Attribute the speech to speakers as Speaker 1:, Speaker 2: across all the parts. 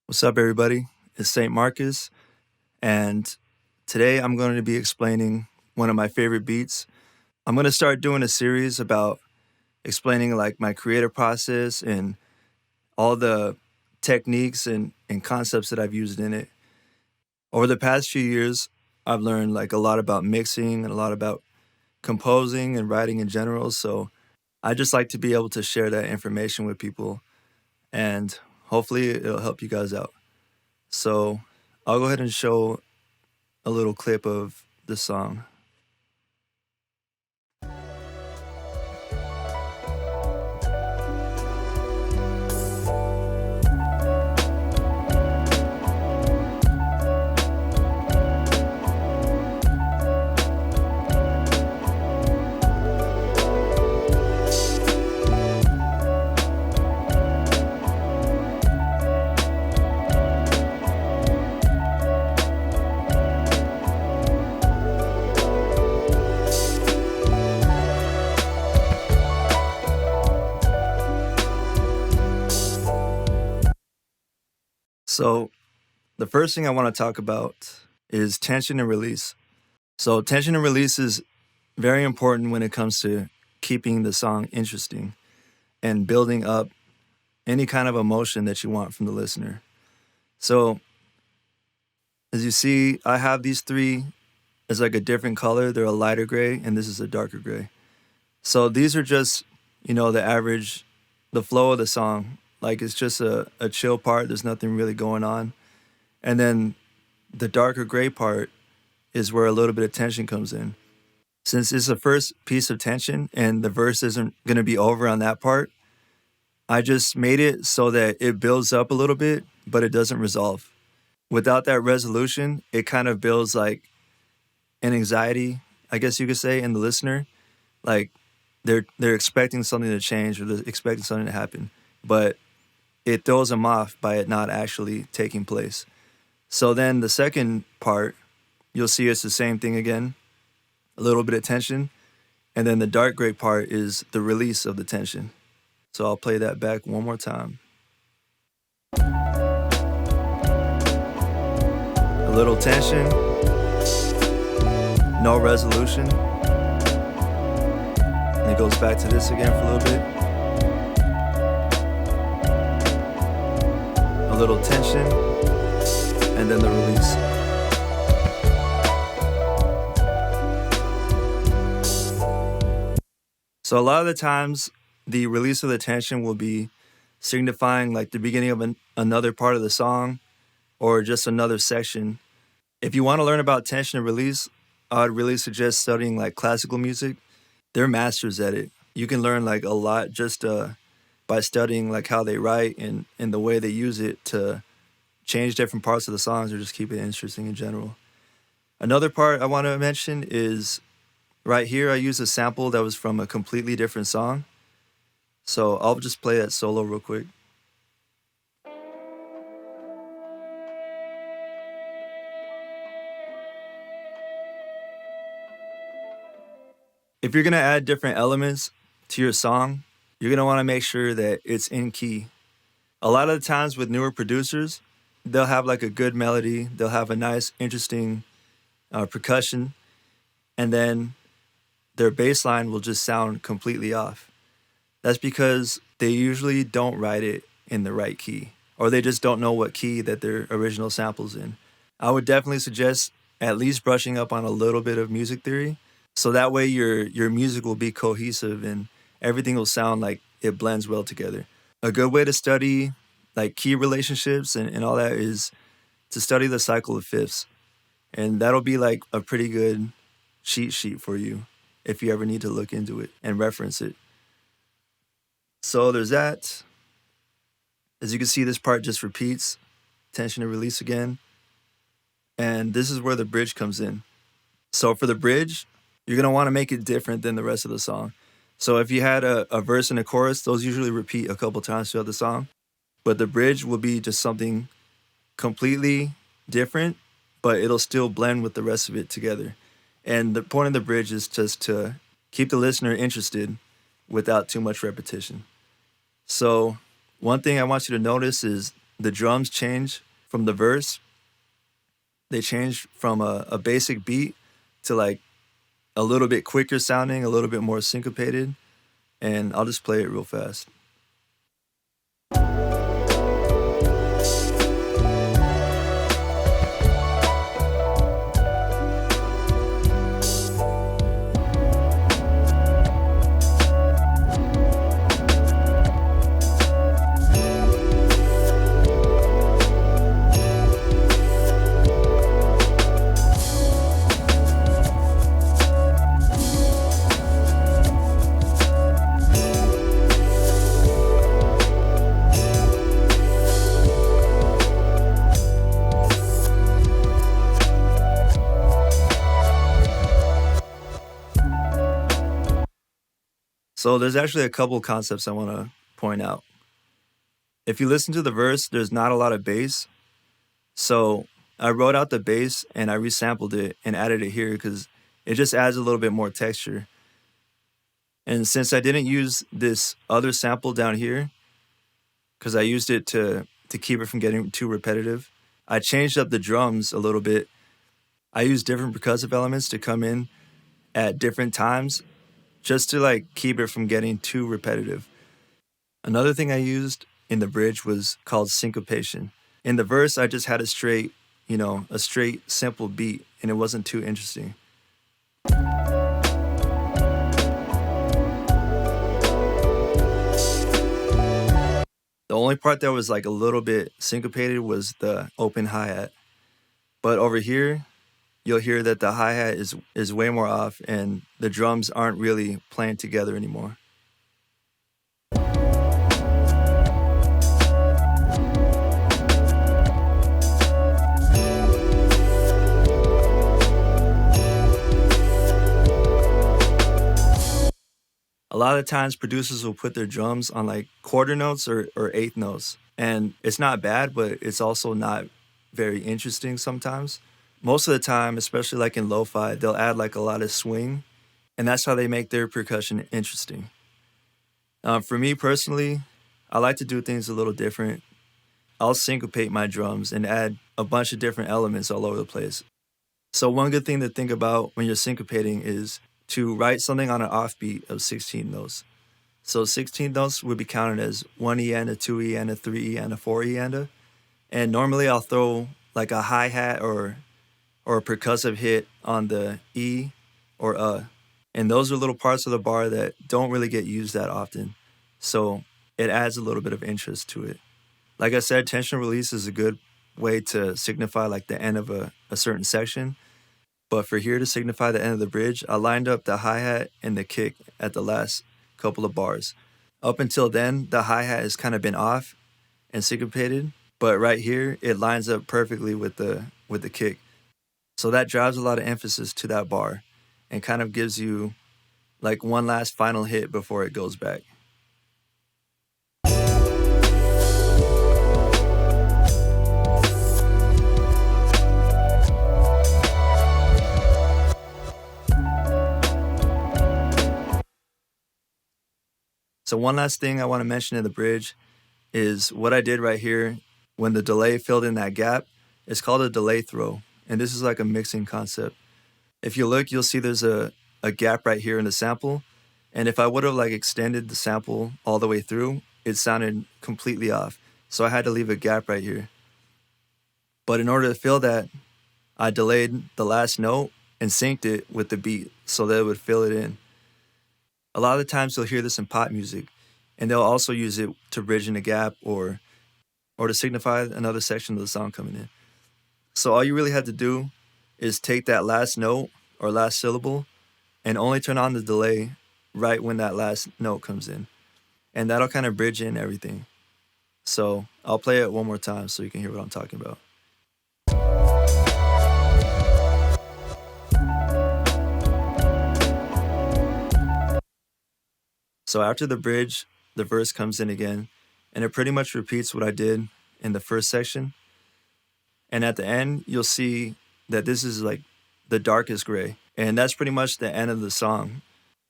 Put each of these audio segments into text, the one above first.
Speaker 1: What's up, everybody? It's St. Marcus, and today I'm going to be explaining one of my favorite beats. I'm going to start doing a series about explaining like my creative process and all the techniques and concepts that I've used in it. Over the past few years, I've learned like a lot about mixing and a lot about composing and writing in general. So I just like to be able to share that information with people, and hopefully it'll help you guys out. So I'll go ahead and show a little clip of the song. So the first thing I want to talk about is tension and release. So tension and release is very important when it comes to keeping the song interesting and building up any kind of emotion that you want from the listener. So as you see, I have these three as like a different color. They're a lighter gray and this is a darker gray. So these are just, the average, the flow of the song. Like it's just a chill part. There's nothing really going on. And then the darker gray part is where a little bit of tension comes in. Since it's the first piece of tension and the verse isn't going to be over on that part, I just made it so that it builds up a little bit, but it doesn't resolve. Without that resolution, it kind of builds like an anxiety, I guess you could say, in the listener. Like they're expecting something to change or they're expecting something to happen, but it throws them off by it not actually taking place. So then the second part, you'll see it's the same thing again, a little bit of tension. And then the dark gray part is the release of the tension. So I'll play that back one more time. A little tension, no resolution. And it goes back to this again for a little bit. A little tension, and then the release. So a lot of the times, the release of the tension will be signifying like the beginning of another part of the song or just another section. If you want to learn about tension and release, I would really suggest studying like classical music. They're masters at it. You can learn like a lot just by studying like how they write and the way they use it to change different parts of the songs or just keep it interesting in general. Another part I want to mention is right here I used a sample that was from a completely different song. So I'll just play that solo real quick. If you're going to add different elements to your song, you're going to want to make sure that it's in key. A lot of the times with newer producers, they'll have like a good melody, they'll have a nice, interesting percussion, and then their bass line will just sound completely off. That's because they usually don't write it in the right key, or they just don't know what key that their original sample's in. I would definitely suggest at least brushing up on a little bit of music theory, so that way your music will be cohesive and everything will sound like it blends well together. A good way to study like key relationships and all that is to study the cycle of fifths. And that'll be like a pretty good cheat sheet for you if you ever need to look into it and reference it. So there's that. As you can see, this part just repeats, tension and release again. And this is where the bridge comes in. So for the bridge, you're going to want to make it different than the rest of the song. So if you had a verse and a chorus, those usually repeat a couple times throughout the song. But the bridge will be just something completely different, but it'll still blend with the rest of it together. And the point of the bridge is just to keep the listener interested without too much repetition. So one thing I want you to notice is the drums change from the verse. They change from a basic beat to like a little bit quicker sounding, a little bit more syncopated. And I'll just play it real fast. So there's actually a couple concepts I want to point out. If you listen to the verse, there's not a lot of bass. So I wrote out the bass and I resampled it and added it here because it just adds a little bit more texture. And since I didn't use this other sample down here, because I used it to keep it from getting too repetitive, I changed up the drums a little bit. I used different percussive elements to come in at different times just to like keep it from getting too repetitive. Another thing I used in the bridge was called syncopation. In the verse, I just had a straight simple beat, and it wasn't too interesting. The only part that was like a little bit syncopated was the open hi-hat. But over here, you'll hear that the hi-hat is way more off and the drums aren't really playing together anymore. A lot of times producers will put their drums on like quarter notes or eighth notes. And it's not bad, but it's also not very interesting sometimes. Most of the time, especially like in lo-fi, they'll add like a lot of swing, and that's how they make their percussion interesting. For me personally, I like to do things a little different. I'll syncopate my drums and add a bunch of different elements all over the place. So one good thing to think about when you're syncopating is to write something on an offbeat of 16 notes. So 16 notes would be counted as 1 E and a 2 E and a 3 E and a 4 E and. And normally I'll throw like a hi-hat or a percussive hit on the E or. And those are little parts of the bar that don't really get used that often. So it adds a little bit of interest to it. Like I said, tension release is a good way to signify like the end of a certain section. But for here to signify the end of the bridge, I lined up the hi-hat and the kick at the last couple of bars. Up until then, the hi-hat has kind of been off and syncopated, but right here, it lines up perfectly with the kick. So that drives a lot of emphasis to that bar and kind of gives you like one last final hit before it goes back. So one last thing I want to mention in the bridge is what I did right here when the delay filled in that gap. It's called a delay throw, and this is like a mixing concept. If you look, you'll see there's a gap right here in the sample, and if I would have like extended the sample all the way through, it sounded completely off. So I had to leave a gap right here. But in order to fill that, I delayed the last note and synced it with the beat so that it would fill it in. A lot of the times you'll hear this in pop music, and they'll also use it to bridge in a gap or to signify another section of the song coming in. So all you really have to do is take that last note or last syllable and only turn on the delay right when that last note comes in. And that'll kind of bridge in everything. So I'll play it one more time so you can hear what I'm talking about. So after the bridge, the verse comes in again, and it pretty much repeats what I did in the first section. And at the end, you'll see that this is like the darkest gray, and that's pretty much the end of the song.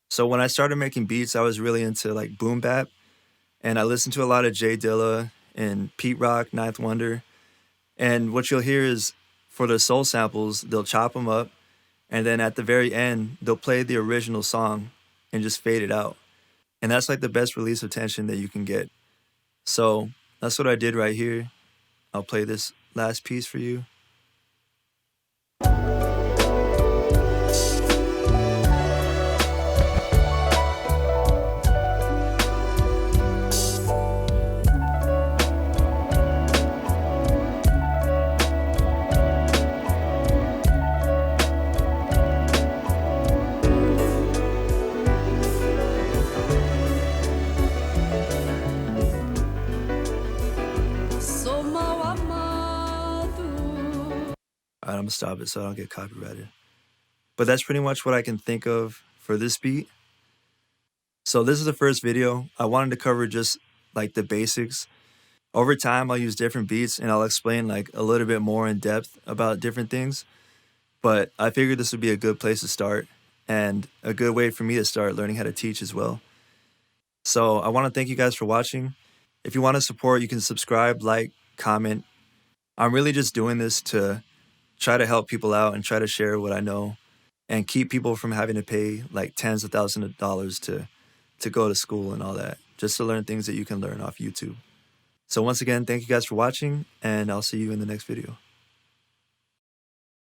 Speaker 1: So when I started making beats, I was really into like boom bap, and I listened to a lot of Jay Dilla in Pete Rock, Ninth Wonder. And what you'll hear is for the soul samples, they'll chop them up, and then at the very end, they'll play the original song and just fade it out. And that's like the best release of tension that you can get. So that's what I did right here. I'll play this last piece for you. All right, I'm gonna stop it so I don't get copyrighted. But that's pretty much what I can think of for this beat. So this is the first video. I wanted to cover just like the basics. Over time, I'll use different beats and I'll explain like a little bit more in depth about different things. But I figured this would be a good place to start and a good way for me to start learning how to teach as well. So I want to thank you guys for watching. If you want to support, you can subscribe, like, comment. I'm really just doing this to try to help people out and try to share what I know and keep people from having to pay like tens of thousands of dollars to go to school and all that, just to learn things that you can learn off YouTube. So once again, thank you guys for watching, and I'll see you in the next video.